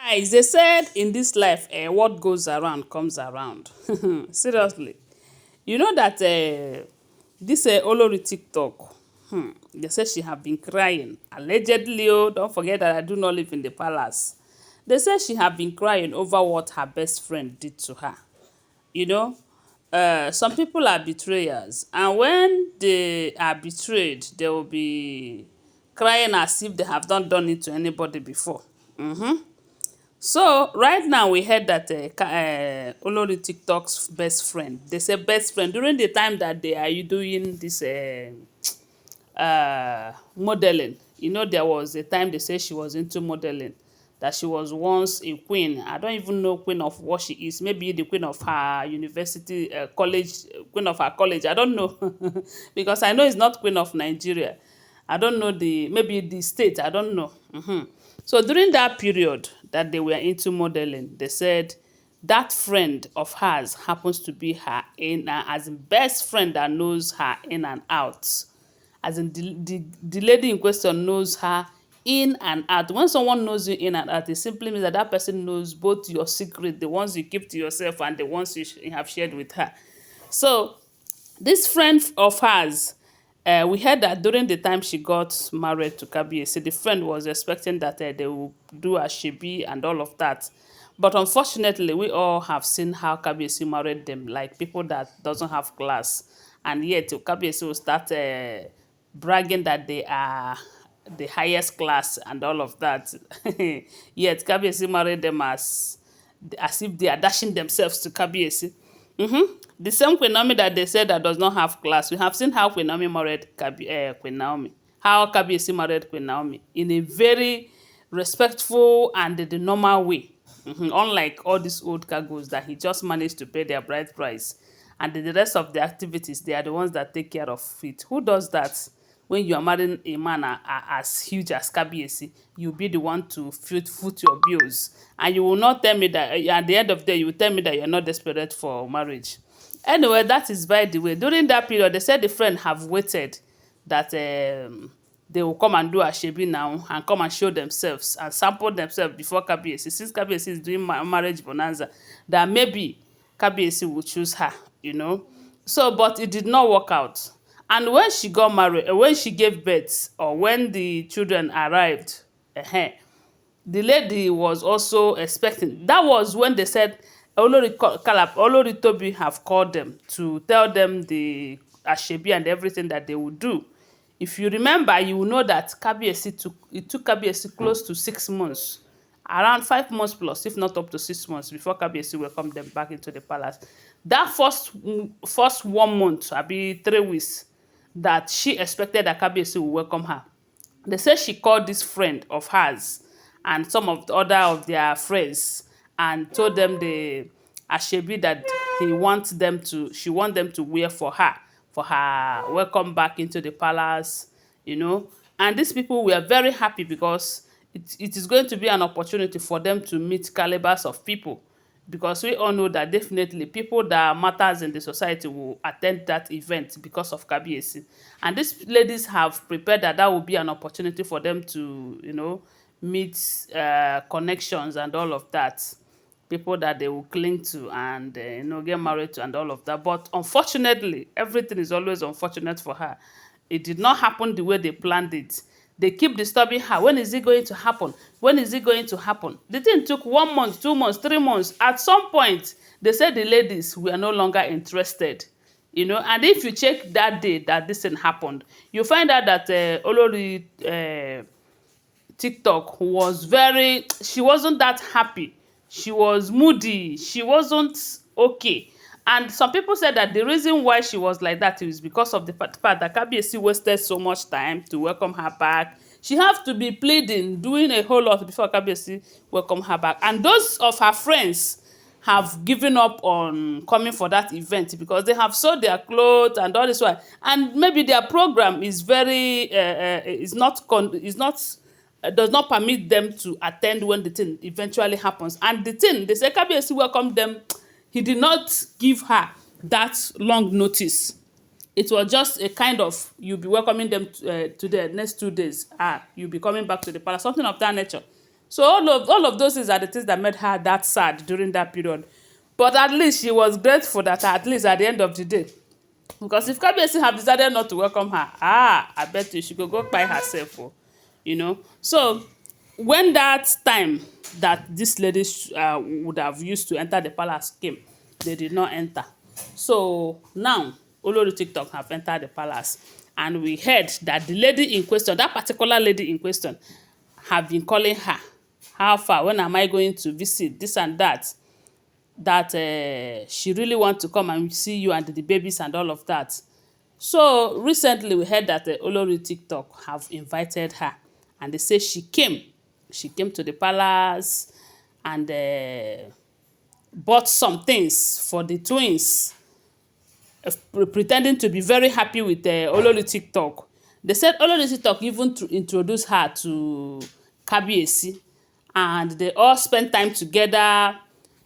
Guys, they said in this life, what goes around comes around. Seriously. You know that this Olori TikTok, they said she have been crying. Allegedly, oh, don't forget that I do not live in the palace. They said she have been crying over what her best friend did to her. You know, some people are betrayers. And when they are betrayed, they will be crying as if they have not done it to anybody before. So right now we heard that Olori TikTok's best friend, they say best friend during the time that they are doing this modeling. You know, there was a time they say she was into modeling, that she was once a queen. I don't even know queen of what she is. Maybe the queen of her university, college, queen of her college. I don't know because I know it's not queen of Nigeria. I don't know maybe the state. I don't know. So during that period that they were into modeling, they said that friend of hers happens to be her as in best friend that knows her in and out. As in the lady in question knows her in and out. When someone knows you in and out, it simply means that that person knows both your secret, the ones you keep to yourself and the ones you have shared with her. So this friend of hers, we heard that during the time she got married to Kabiyesi, the friend was expecting that they will do a shebi and all of that. But unfortunately, we all have seen how Kabiyesi married them, like people that doesn't have class. And yet, Kabiyesi will start bragging that they are the highest class and all of that. Yet, Kabiyesi married them as if they are dashing themselves to Kabiyesi. The same Queen Naomi that they said that does not have class. We have seen how Queen Naomi married Queen Naomi. How Kabiyesi married Queen Naomi in a very respectful and the normal way. Unlike all these old cargoes that he just managed to pay their bride price. And the rest of the activities, they are the ones that take care of it. Who does that? When you are marrying a man as huge as Kabiyesi, you'll be the one to foot your bills. And you will not tell me that, at the end of the day, you will tell me that you're not desperate for marriage. Anyway, that is by the way. During that period, they said the friend have waited that they will come and do a shebi now and come and show themselves and sample themselves before Kabiyesi. Since Kabiyesi is doing marriage bonanza, that maybe Kabiyesi will choose her, you know. So, but it did not work out. And when she got married, when she gave birth, or when the children arrived, the lady was also expecting. That was when they said Olori Tobi have called them to tell them the ashebi and everything that they would do. If you remember, you will know that it took Kabiyesi close to 6 months, around 5 months plus, if not up to 6 months, before Kabiyesi welcomed them back into the palace. That first 1 month, abi 3 weeks, that she expected that Kabiyesi will welcome her. They say she called this friend of hers and some of the other of their friends and told them the ashebi that she want them to wear for her welcome back into the palace, you know. And these people were very happy because it is going to be an opportunity for them to meet calibers of people, because we all know that definitely people that matters in the society will attend that event because of Kabiyesi. And these ladies have prepared that will be an opportunity for them to, you know, meet connections and all of that. People that they will cling to and, you know, get married to and all of that. But unfortunately, everything is always unfortunate for her. It did not happen the way they planned it. They keep disturbing her. When is it going to happen? When is it going to happen? The thing took 1 month, 2 months, 3 months. At some point, they said the ladies were no longer interested. You know, and if you check that day that this thing happened, you find out that Olori TikTok she wasn't that happy. She was moody. She wasn't okay. And some people said that the reason why she was like that is because of the fact that Kabiyesi wasted so much time to welcome her back. She have to be pleading, doing a whole lot before Kabiyesi welcome her back. And those of her friends have given up on coming for that event because they have sold their clothes and all this one. And maybe their program is does not permit them to attend when the thing eventually happens. And the thing, they say Kabiyesi welcomed them. He did not give her that long notice. It was just a kind of, you'll be welcoming them to the next 2 days. You'll be coming back to the palace, something of that nature. So all of those things are the things that made her that sad during that period. But at least she was grateful that at least at the end of the day, because if Kabiyesi have decided not to welcome her, I bet you she could go by herself. Oh, So when that time that this lady would have used to enter the palace came, they did not enter. So now Olori TikTok have entered the palace, and we heard that the lady in question, that particular lady in question, have been calling her. How far? When am I going to visit? This and that. That she really want to come and see you and the babies and all of that. So recently we heard that Olori TikTok have invited her, and they say she came. She came to the palace and bought some things for the twins, pretending to be very happy with Olori TikTok. They said Olori TikTok even to introduce her to Kabiyesi, and they all spent time together,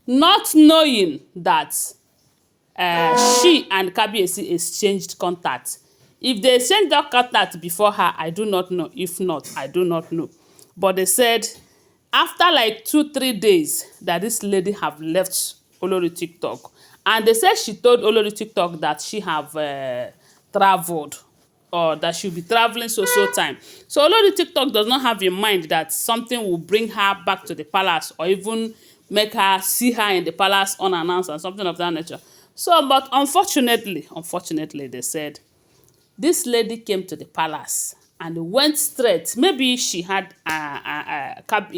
not knowing that she and Kabiyesi exchanged contact. If they exchanged that contact before her, I do not know. If not, I do not know. But they said after like 2-3 days that this lady have left Olori TikTok, and they said she told Olori TikTok that she have traveled, or that she'll be traveling so time. So Olori TikTok does not have in mind that something will bring her back to the palace, or even make her see her in the palace unannounced and something of that nature. So, but unfortunately, they said this lady came to the palace and went straight. Maybe she had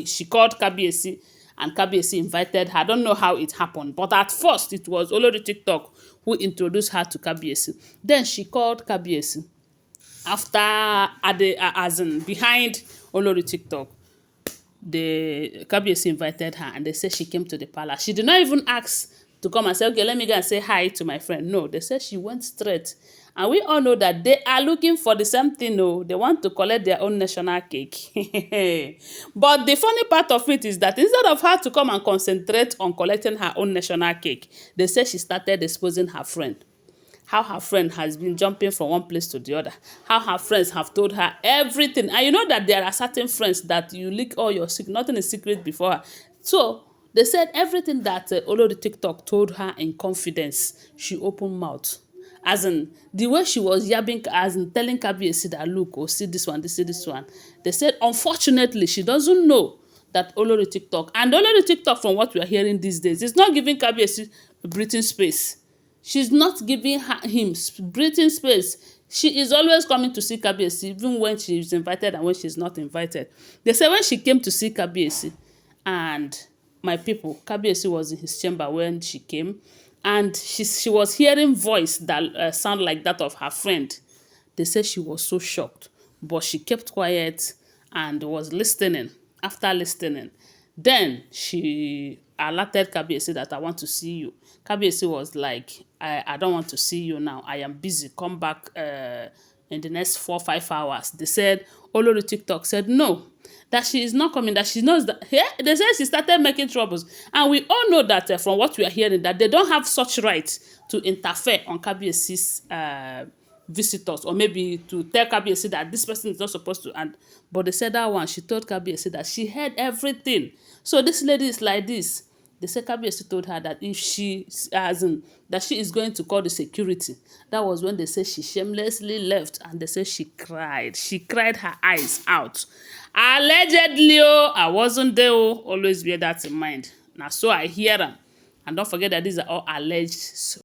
she called Kabiyesi, and Kabiyesi invited her. I don't know how it happened, but at first it was Olori TikTok who introduced her to Kabiyesi. Then she called Kabiyesi after as in behind Olori TikTok. The Kabiyesi invited her, and they said she came to the palace. She did not even ask to come and say, okay, let me go and say hi to my friend. No, they said she went straight. And we all know that they are looking for the same thing. No, they want to collect their own national cake. But the funny part of it is that instead of her to come and concentrate on collecting her own national cake, they said she started exposing her friend. How her friend has been jumping from one place to the other, how her friends have told her everything. And you know that there are certain friends that you leak all your secret, nothing is secret before her. So they said everything that Olori TikTok told her in confidence, she opened mouth. As in, the way she was yabbing, as in telling Kabiyesi that, look, oh, see this one, see this one. They said, unfortunately, she doesn't know that Olori TikTok, and Olori TikTok, from what we are hearing these days, is not giving Kabiyesi breathing space. She's not giving him breathing space. She is always coming to see Kabiyesi, even when she is invited and when she's not invited. They say when she came to see Kabiyesi, and my people, Kabiyesi was in his chamber when she came, and she was hearing voice that sound like that of her friend. They said she was so shocked, but she kept quiet and was listening. After listening, then she alerted Kabiyesi that I want to see you. Kabiyesi was like, I don't want to see you now. I am busy. Come back in the next 4-5 hours. They said, Olori TikTok said no, that she is not coming, that she knows that. Yeah, they said she started making troubles. And we all know that from what we are hearing, that they don't have such right to interfere on Kabiyesi's visitors, or maybe to tell Kabiyesi that this person is not supposed to. And but they said that one, she told Kabiyesi that she heard everything. So this lady is like this. They said Kabiyesi told her that if she, as in, that she is going to call the security. That was when they said she shamelessly left, and they said she cried. She cried her eyes out. Allegedly, I wasn't there. Always bear that in mind. Now, so I hear them. And don't forget that these are all alleged